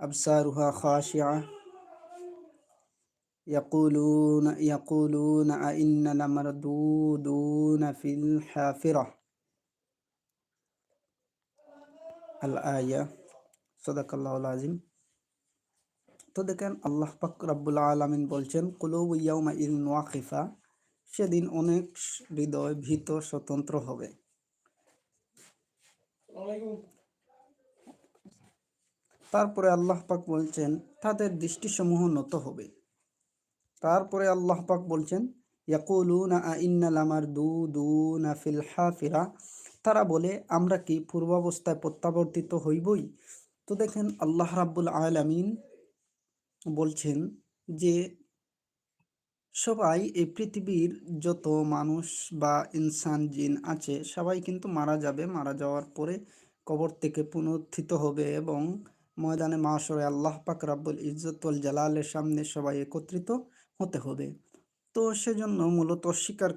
আবসারুহা খাশিআ ইয়াকুলুনা আইন্না লামারদুদুনা feel হাফিরাহ। আল আয়া। সাদাকাল্লাহুল আযীম। তো দেখেন আল্লাহ পাক রব্বুল আলামিন বলছেন কুলুবু ইয়াউমা ইযিন ওয়াকিফা, সেদিন অনেক হৃদয় ভীত স্বতন্ত্র হবে। তারপরে আল্লাহ পাক বলছেন তাদের দৃষ্টিসমূহ নত হবে। তারপরে আল্লাহ পাক বলছেন ইয়াকুলুনা আইন্না লামারদুদুনা ফিল হাফিরা, তারা বলে আমরা কি পূর্বাবস্থায় প্রত্যাবর্তিত হইবই। তো দেখেন আল্লাহ রাব্বুল আলামিন বলছেন যে সবাই এই পৃথিবীর যত মানুষ বা ইনসান জিন আছে সবাই কিন্তু মারা যাবে, মারা যাওয়ার পরে কবর থেকে পুনরুত্থিত হবে এবং ময়দানে মাশরে আল্লাহ পাক রাব্বুল ইজ্জত ওয়াল জালালের সামনে সবাই একত্রিত হতে হবে। তো সেজন্য মূলত স্বীকার